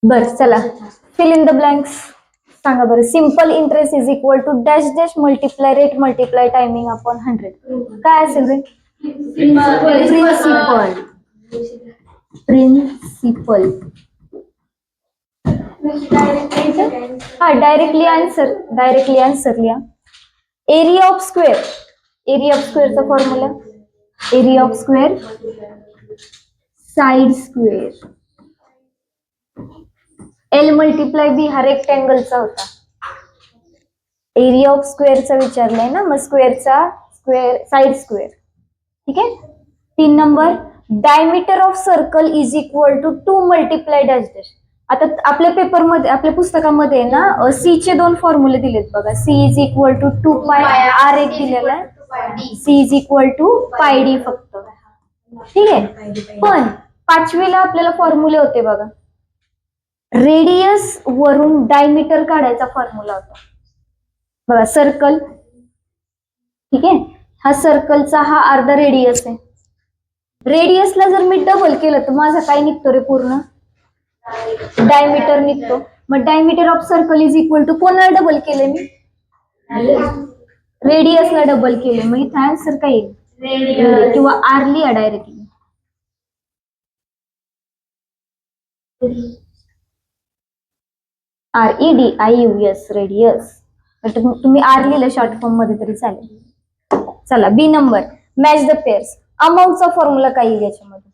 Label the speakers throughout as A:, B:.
A: बर चला, fill in the blanks सांगा बरं. Simple interest is equal to dash dash multiply rate multiply timing upon 100. काय असेल रे? प्रिन्सिपल. प्रिन्सिपल. हा, डायरेक्टली आन्सर लिहा. Area of square. Area of स्क्वेअरचा formula, area of square side square. L multiply B हा रेक्टँगलचा होता. एरिया ऑफ स्क्वेअरचा विचारलाय ना, मग स्क्वेअरचा स्क्वेअर साइड स्क्वेअर. ठीक आहे. 3 number, diameter of circle is equal to 2 multiply dash dash. आता आपल्या पेपरमध्ये, आपल्या पुस्तकामध्ये ना सी चे 2 फॉर्म्युले दिलेत बघा. C is equal to 2 pi R एक दिलेला आहे, C is equal to pi D फक्त. ठीक आहे. पण 5वीला आपल्याला फॉर्म्युले होते बघा. रेडियस वरून डायमीटर काढायचा फॉर्म्युला होता बघा. सर्कल, ठीक आहे, हा सर्कलचा हा अर्धा रेडियस आहे. रेडियसला जर मी डबल केलं तर माझा काय निघतो रे? पूर्ण डायमीटर निघतो. मग diameter of circle is equal to कोणाला डबल केले मी? रेडियसला डबल केले. मग इथं आन्सर काय येईल? किंवा आर लिहा डायरेक्टली. REDIUS, radius. तुम्ही आर लिहिलं शॉर्ट फॉर्म मध्ये तरी चालेल. चला, B number, match the pairs. अमाऊंटचा फॉर्म्युला काय येईल याच्यामध्ये?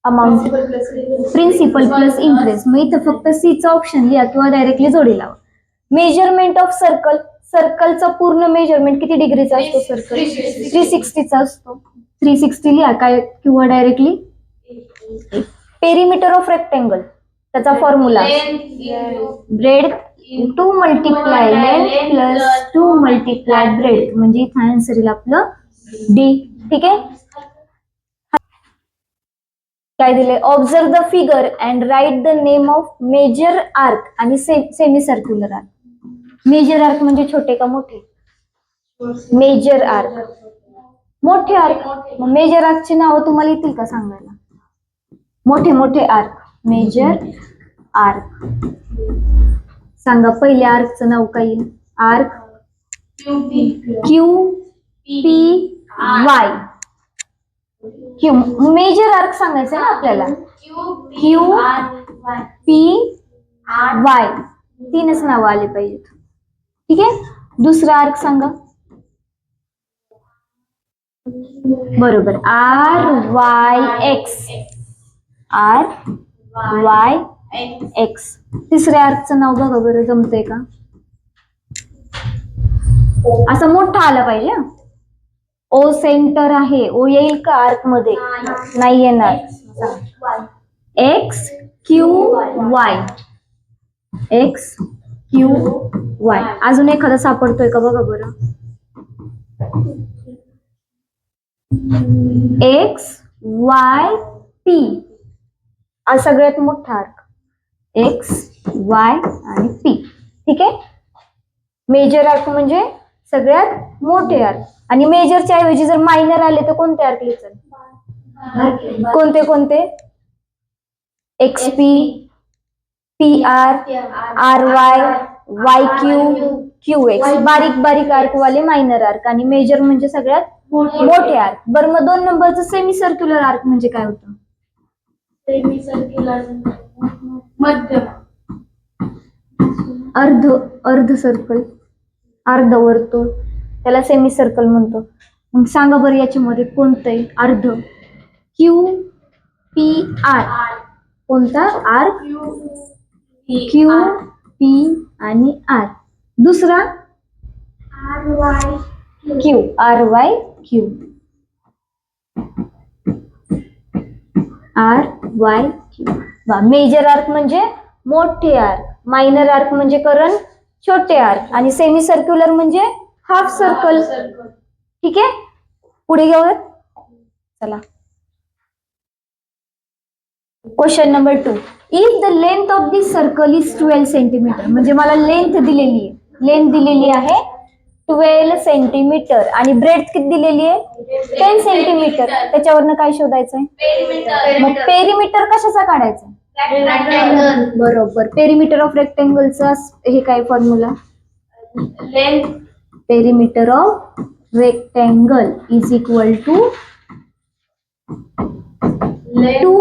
A: Amount principal plus interest. मग इथं फक्त सी चा ऑप्शन लिहा किंवा डायरेक्टली जोडी लावा. Measurement of circle. सर्कलचा पूर्ण मेजरमेंट किती डिग्रीचा असतो? सर्कल 360चा असतो. 360 लिहा काय किंवा डायरेक्टली. पेरिमीटर ऑफ रेक्टँगल, त्याचा formula bread 2 multiply length plus 2 multiply bread, म्हणजे इथं आन्सर येईल आपलं डी. ठीक आहे. काय दिले? Observe the figure and write the name of major arc आणि semi circular arc. Major arc म्हणजे छोटे का मोठे? मेजर आर्क मोठे आर्क. मग मेजर आर्कची नावं तुम्हाला येतील का सांगायला? मोठे मोठे आर्क, मेजर आर्क. सांगा पहिल्या आर्कचं नाव काय येईल? Arc QPY. Q major arc सांगायचं ना आपल्याला. QPY 3च नाव आले पाहिजेत. ठीक आहे. दुसरा आर्क सांगा. बरोबर, RYX. RYX. तिसऱ्या आर्कचं नाव बघा बरं, जमतंय का? असा मोठा आला पाहिजे. ओ सेंटर आहे. ओ येईल का आर्क मध्ये? नाही येणार. XQY. XQY. अजून एखादा सापडतोय का बघा बरं. XYP. सगळ्यात मोठा आर्क XY आणि P. ठीक आहे. मेजर आर्क म्हणजे सगळ्यात मोठे आर्क. आणि मेजरच्या ऐवजी जर मायनर आले तर कोणते आर्क लिहायचं? कोणते कोणते? XP, PR, RY, YQ, QX. बारीक बारीक आर्क वाले मायनर आर्क. आणि मेजर म्हणजे सगळ्यात मोठे आर्क. बरं, मग 2 नंबरचं सेमी सर्क्युलर आर्क म्हणजे काय होतं? सेमी सर्क्युलर मध्यम. अर्ध सर्कल, अर्ध वर्तुळ, त्याला सेमी सर्कल म्हणतो. मग सांगा बरं याच्यामध्ये कोणतं आहे अर्ध? QPR. कोणता आर्क? QP आणि R. दुसरा RYQ. RYQ. मेजर आर्क म्हणजे मोठे आर्क, मायनर आर्क म्हणजे करण छोटे आर्क, आणि सेमी सर्क्युलर म्हणजे हाफ सर्कल. ठीक आहे. पुढे घेऊयात. चला, question number 2. If the length of this circle is 12 centimetre. म्हणजे मला लेंथ दिलेली आहे, लेंथ दिलेली आहे 12 सेंटीमीटर आणि ब्रेड किती दिलेली आहे? 10 सेंटीमीटर. त्याच्यावरनं काय शोधायचंय? मग पेरिमीटर कशाचा काढायचा? बरोबर. पेरिमीटर ऑफ रेक्टेंगलचा हे काय formula?
B: Length
A: perimeter of rectangle is equal to 2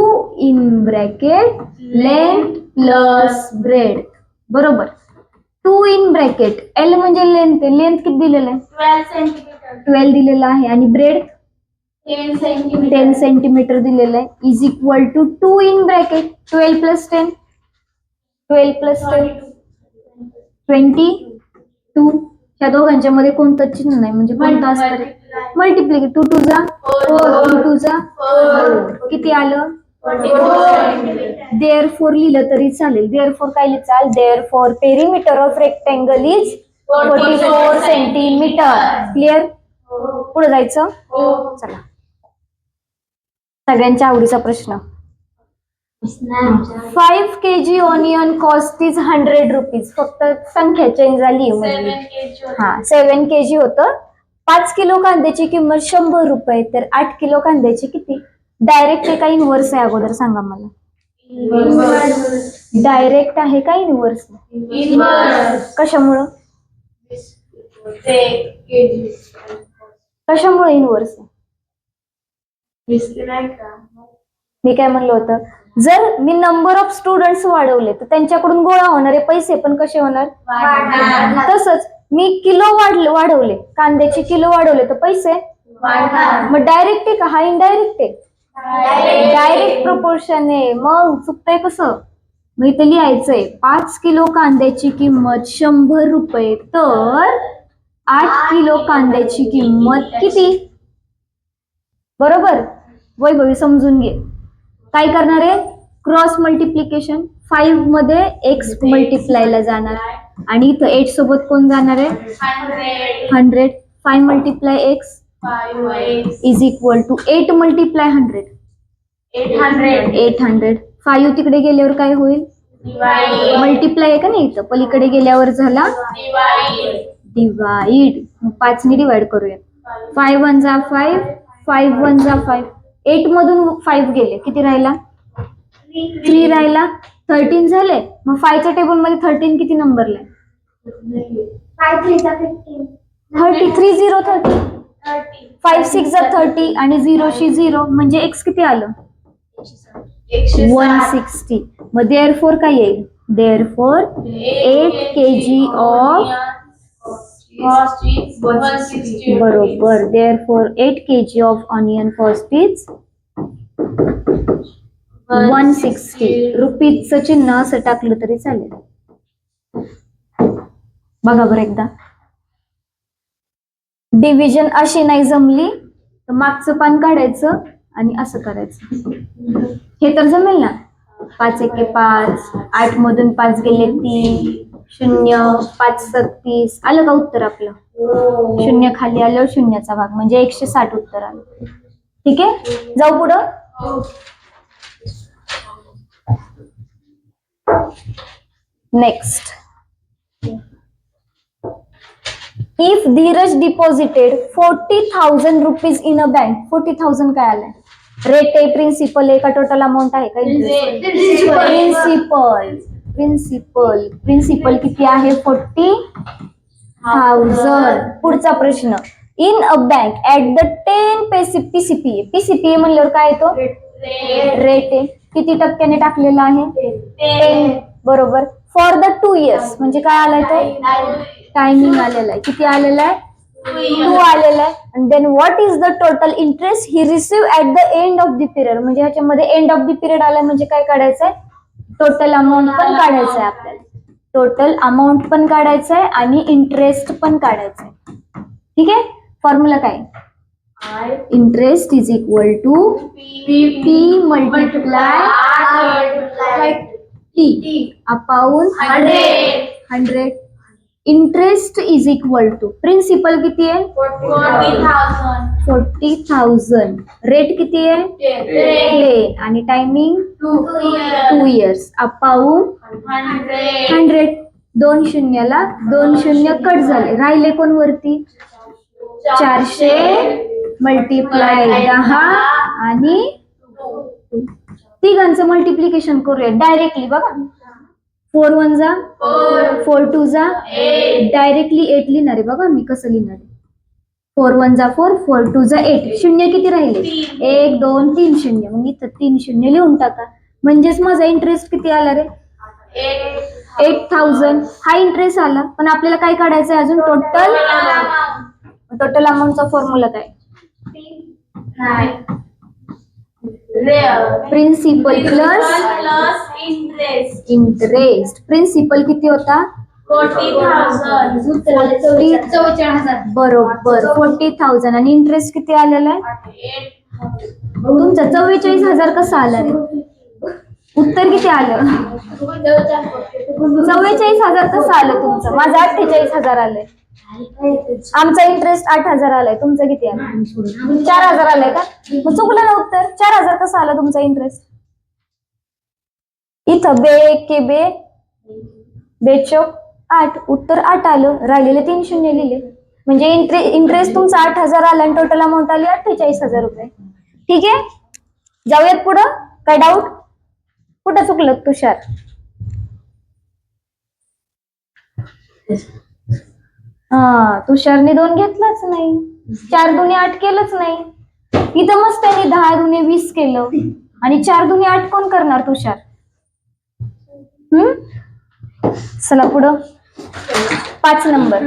A: in bracket length plus breadth. बरोबर. 2 इन ब्रॅकेट एल म्हणजे लेंथ आहे. लेंथ किती दिलेलं आहे?
B: 12 सेंटीमीटर
A: 12 दिलेलं आहे आणि ब्रेड
B: 10 सेंटीमीटर
A: 10 सेंटीमीटर दिलेलं आहे. Is equal to 2 in bracket 12 plus 10 12 plus 10 22. ह्या दोघांच्या मध्ये कोणतं चिन्ह नाही म्हणजे कोणतं असतं? मल्टिप्लिकेट. 2 2 जा 4 2 2 जा 4. किती आलं?
B: 44
A: देअरफॉर लिहिलं तरी चालेल. देअरफॉर काय लिहाल? Therefore perimeter of rectangle is 44 centimetre. Clear? पुढे जायचं. चला, सगळ्यांच्या आवडीचा प्रश्न. 5 kg onion cost is 100 rupees. फक्त संख्या चेंज झाली म्हणजे
B: 7 kg
A: हा 7 kg होतं. 5 किलो कांद्याची किंमत 100 रुपये. तर 8 किलो कांद्याची किती? डायरेक्ट आहे का इनव्हर्स आहे अगोदर सांगा मला. डायरेक्ट आहे का इनव्हर्स? कशामुळं? कशामुळे इनव्हर्स आहे? मी काय म्हणलं होतं, जर मी नंबर ऑफ स्टुडंट्स वाढवले तर त्यांच्याकडून गोळा होणारे पैसे पण कसे होणार? तसंच मी किलो वाढवले, कांद्याचे किलो वाढवले तर पैसे मग डायरेक्ट आहे का हा इनडायरेक्ट आहे? डायरेक्ट प्रपोर्शन आहे. मग चुकतंय कसं? मग इथे लिहायचंय 5 किलो कांद्याची किंमत 100 रुपये तर 8 किलो कांद्याची किंमत किती? बरोबर. वैभवी समजून घे. काय करणार आहे? Cross multiplication. 5 मध्ये x मल्टिप्लायला जाणार आणि इथं 8 सोबत कोण जाणार आहे? 100. 5 multiply x is equal to 8 multiply 100 800. 5 तिकडे गेल्यावर काय होईल? मल्टिप्लाय आहे का नाही? इथं पलीकडे गेल्यावर झाला डिवाइड. 5 ने डिवाइड करूया. 5 1 जा 5 5 1 जा 5. 8 मधून 5 गेले, किती राहिला? 3 राहिला. 13 झाले. मग 5 च्या टेबल मध्ये 13 किती नंबरला आहे? 30 3 0 30. 5 6 जा 30 आणि 0 शी 0 म्हणजे x किती आलं? 160. मग देअरफॉर काय येईल? देअरफॉर 8 kg ऑफ बरोबर. Therefore 8 kg of onion cost is 160 रुपीजचं चिन्ह असं टाकलं तरी चालेल. बघा बरं एकदा. डिव्हिजन अशी नाही जमली तर मागचं पान काढायचं आणि असं करायचं. हे तर जमेल ना? 5 1 5 8 मधून 5 गेले 3 0 5 36 आलं का उत्तर आपलं? 0 खाली आल्यावर शून्याचा भाग म्हणजे 160 उत्तर आलं. ठीक आहे, जाऊ पुढं. Next. If Dheeraj deposited 40,000 rupees in a bank. 40,000 काय आलंय? रेट आहे, प्रिन्सिपल आहे का टोटल अमाऊंट आहे का? प्रिन्सिपल. प्रिन्सिपल प्रिन्सिपल किती आहे? 40,000. पुढचा प्रश्न. In a bank at the 10 PCPA. PCPA म्हणल्यावर काय येतो? रेट आहे. किती टक्क्याने टाकलेला आहे? 10. बरोबर. फॉर द 2 years म्हणजे काय आलाय तो? टायमिंग आलेला आहे. किती आलेला आहे? 2 आलेला आहे. आणि then what is the total interest he receive at the end of the period. म्हणजे ह्याच्यामध्ये एंड ऑफ द पिरियड आलाय म्हणजे काय काढायचंय? टोटल अमाऊंट पण काढायचं आहे आपल्याला. टोटल अमाऊंट पण काढायचं आहे आणि इंटरेस्ट पण काढायचं आहे. ठीक आहे. फॉर्म्युला काय? Interest is equal to P multiply T upon 100. Interest is equal to principal किती आहे? 40,000. रेट किती आहे? 10 आणि टायमिंग 2 years अपॉन 100. 2 शून्याला 2 शून्य कट झाले. राहिले कोण वरती? 400 मल्टिप्लाय 10 आणि तिघांचं मल्टिप्लिकेशन करूया डायरेक्टली बघा. 4 1 जा 4 2 जा डायरेक्टली 8 लिहिणार आहे बघा मी कसं लिहिणार आहे. 4 1 जा 4 4 2 जा 8 शून्य किती राहिले 1 2 3 शून्य मग इथं 3 शून्य लिहून टाका. म्हणजेच माझा इंटरेस्ट किती आला रे 8000 हा इंटरेस्ट आला. पण आपल्याला काय काढायचं आहे अजून टोटल अमाऊंटचा फॉर्म्युला काय प्रिन्सिपल प्लस इंटरेस्ट. प्रिन्सिपल किती होता
B: 44,000
A: बरोबर 40,000 आणि इंटरेस्ट किती आलेला आहे तुमचा 44,000 कसा आला रे उत्तर किती आलं 44,000 कसं आलं तुमचं. माझं 48,000 आलंय. आमचा इंटरेस्ट 8,000 आलाय. तुमचं किती आलं 4,000 आलाय का मग चुकलं ना उत्तर. 4,000 कसं आलं तुमचा इंटरेस्ट. इथं बे के बे बेचो 8 उत्तर 8 आलं. राहिलेले 3 शून्य लिहिले म्हणजे इंटरेस्ट तुमचा 8,000 आला आणि टोटल अमाऊंट आली 48,000 रुपये. ठीक आहे जाऊयात पुढं. काय डाऊट कुठं चुकलं तुषार. तुषारने 2 घेतलाच नाही. 4 दुने 8 केलंच नाही. इथं मस्त त्याने 10 दुने 20 केलं आणि 4 दुने 8 कोण करणार तुषार. चला पुढं 5 number.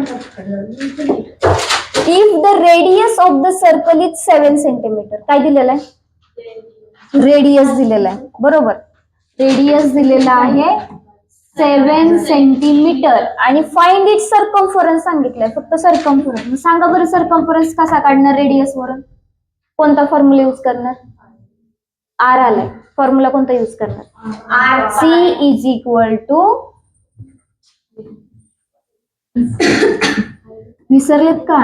A: If the radius of the circle is 7 centimetre. काय दिलेलं आहे रेडियस दिलेला आहे बरोबर. रेडियस दिलेला आहे 7 सेंटीमीटर आणि फाइंड इट सर्कम्फरन्स सांगितलंय फक्त सर्कम्फरन्स. सांगा बरं सर्कम्फरन्स कसा काढणार रेडियस वरून. कोणता फॉर्म्युला यूज करणार आर आलाय. फॉर्म्युला कोणता यूज करणार सी इज इक्वल टू विसरलेत का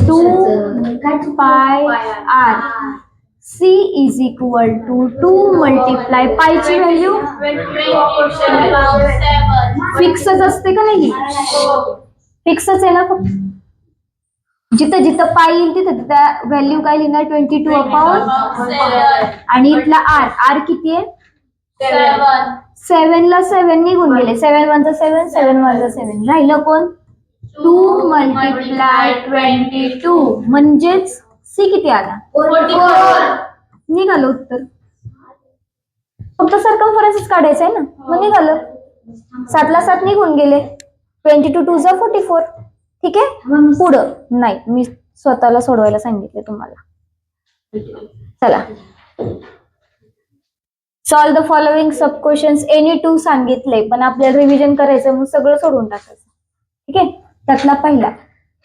A: 2 pi R. C is equal to 2 multiply पायची व्हॅल्यू फिक्सच असते का नाही फिक्सच आहे ना फक्त. जिथं जिथं पाय येईल तिथं तिथं व्हॅल्यू काय लिहिणार 22 अपॉन आणि इथला आर. आर किती आहे 7 ला 7 निघून गेले. 7 1 7 7 1 7 राहिलं कोण 2 मल्टिप्लाय 22 म्हणजेच सी किती आला 44 निघालं उत्तर. फक्त सर्कम्फरन्सच काढायचं आहे ना मग निघालं. 7 ला 7 निघून गेले 22 2 जा 44. ठीक आहे पुढं नाही मी स्वतःला सोडवायला सांगितले तुम्हाला. चला solve the following sub questions any 2 सांगितले पण आपल्याला रिव्हिजन करायचं मग सगळं सोडून टाकायचं. ठीक आहे त्यातला पहिला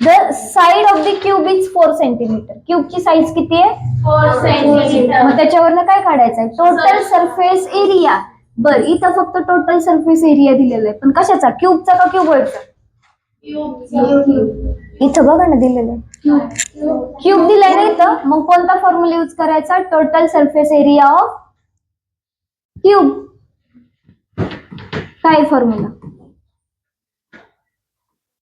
A: the side of the cube is 4 centimetre. क्यूबची साईज किती आहे
B: 4 सेंटीमीटर.
A: मग त्याच्यावरनं काय काढायचं आहे टोटल सरफेस एरिया. बर इथं फक्त टोटल सरफेस एरिया दिलेला आहे पण कशाचा क्यूबचा का क्यूबॉइडचा इथं बघा ना दिलेलं आहे क्यूब दिलाय ना इथं. मग कोणता फॉर्म्युला यूज करायचा total surface area of cube. काय formula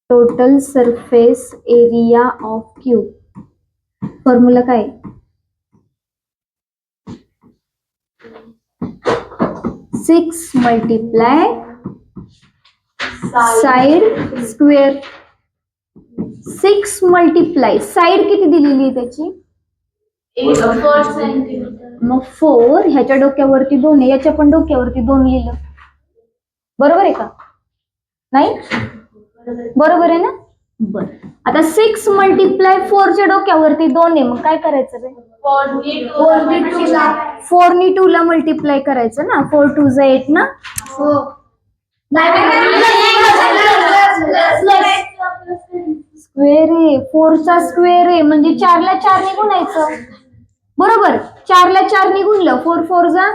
A: total surface area of cube. Formula काय 6 multiply side square. 6 multiply side किती दिलेली आहे त्याची
B: 4 सेंटीमीटर.
A: मग 4 ह्याच्या डोक्यावरती 2 आहे याच्या पण डोक्यावरती 2 लिहिलं बरोबर आहे का नाही बरोबर आहे ना. बर आता 6 मल्टिप्लाय 4 च्या डोक्यावरती 2 आहे मग काय करायचं रे 4 नी 2 ला मल्टिप्लाय करायचं ना 4 2 जा 8 ना. स्क्वेअर आहे 4 चा स्क्वेअर आहे म्हणजे 4 ला 4 ने गुणायचं बरोबर. 4 ला 4 ने गुणलं 4 4 जा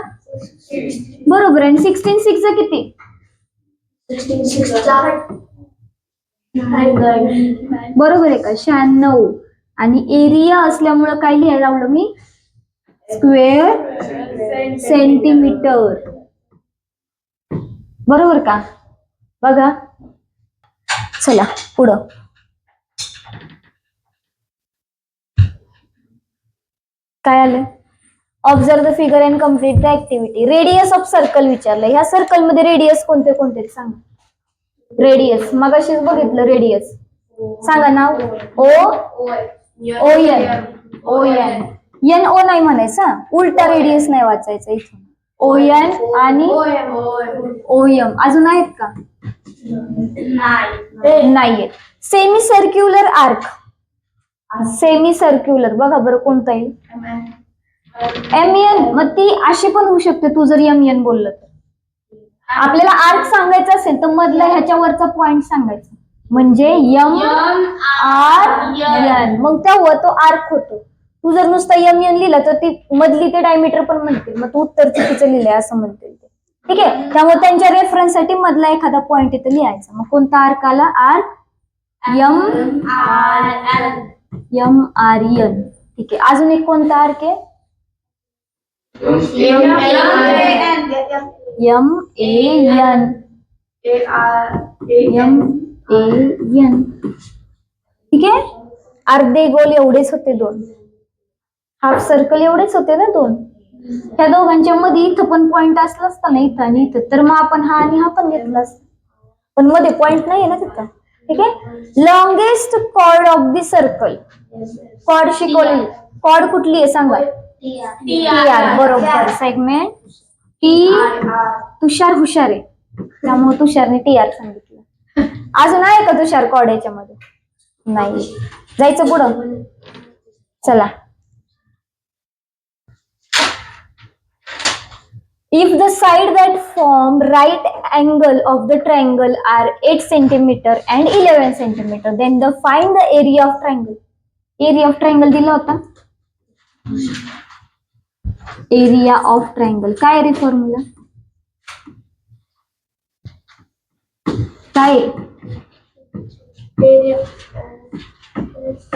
A: बरोबर आणि 16 6 जा किती
B: 16
A: बरोबर आहे का 96. आणि एरिया असल्यामुळं काय लिहायला लावलं मी स्क्वेअर सेंटीमीटर बरोबर का. बघा चला पुढं काय आलं observe the figure and complete the activity. Radius of circle विचारलंय. ह्या सर्कल मध्ये रेडियस कोणते कोणते सांगा. रेडियस मगाशीच बघितलं रेडियस. सांगा नाव. O N. O N. N O नाही म्हणायचं, उलटा रेडियस नाही वाचायचा इथून. ओ एन आणि ओ एम. अजून आहेत का? नाहीये. Semi circular arc. Semi circular बघा बरं कोणता येईल. M N. मग ती अशी पण होऊ शकते तू जर एम एन बोललं तर. आपल्याला आर्क सांगायचं असेल तर मधला ह्याच्यावरचा पॉइंट सांगायचा म्हणजे एम आर एन. मग तेव्हा तो आर्क होतो. तू जर नुसता एम एन लिहिला तर ती मधली ते डायमीटर पण म्हणतील, मग तू उत्तर चुकीचं लिहिलंय असं म्हणतील ते. ठीक आहे. त्यामुळे त्यांच्या रेफरन्स साठी मधला एखादा पॉइंट इथं लिहायचा. मग कोणता आर्क आला? Arc M R N. ठीक आहे. अजून एक कोणता आर्क आहे? M A N. M A N. ठीक आहे. अर्धे गोल एवढेच होते दोन. हाफ सर्कल एवढेच होते ना दोन. त्या दोघांच्या मध्ये इथं पण पॉइंट असला असता ना इथं आणि इथं, तर मग आपण हा आणि हा पण घेतला असता, पण मध्ये पॉइंट नाही ना तिथं. ठीक आहे. Longest chord of the circle. Chord शिकवलेली. कॉर्ड कुठली आहे सांगा. T R. बरोबर. Segment T. तुषार हुशार आहे त्यामुळे तुषारने टी आर सांगितलं. अजून आहे का तुषार कॉर्ड याच्यामध्ये? नाही. जायचं पुढं. चला. If the side that form right angle of the triangle are 8 centimeter and 11 centimeter, then find the area of triangle. Area of triangle दिला होता. Area of triangle काय रे फॉर्म्युला? काय?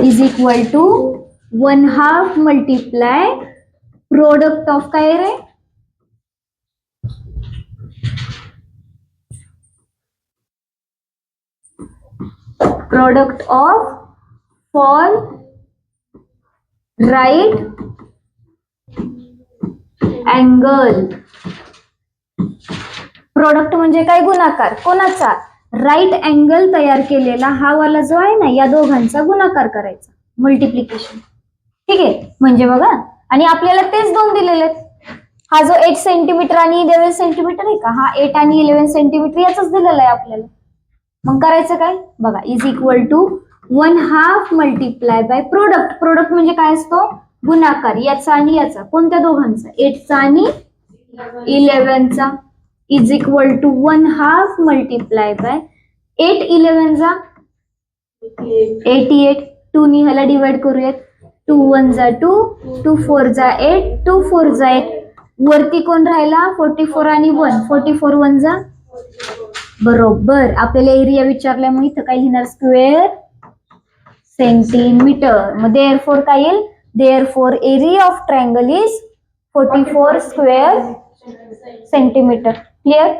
A: is equal to 1/2 multiply product of काय रे? Product of fall right angle. Product म्हणजे काय? गुणाकार. कोणाचा? Right angle तयार केलेला हा वाला जो आहे ना, या दोघांचा गुणाकार करायचा, मल्टिप्लिकेशन. ठीक आहे. म्हणजे बघा, आणि आपल्याला तेच दोन दिलेले आहेत. हा जो 8 सेंटीमीटर आणि 11 सेंटीमीटर आहे का, हा 8 आणि 11 सेंटीमीटर याच दिलेला आहे आपल्याला. मग करायचं काय बघा. Is equal to 1/2 multiply by product. Product म्हणजे काय असतो? गुणाकार. याचा आणि याचा. कोणत्या दोघांचा? 8चा आणि 11चा. Is equal to 1/2 multiply by 8 11 जा 88. 2 नि ह्याला डिवाइड करूयात. 2 1 जा 2, 2 4 जा 8, 2 4 जा 8. वरती कोण राहिला? 44 आणि 1. 44 1 जा. बरोबर. आपल्याला एरिया विचारल्यामुळे इथं काय लिहिणार? Square centimetre. मग देअरफॉर काय येईल? Therefore area of triangle is 44 square centimetre. Clear?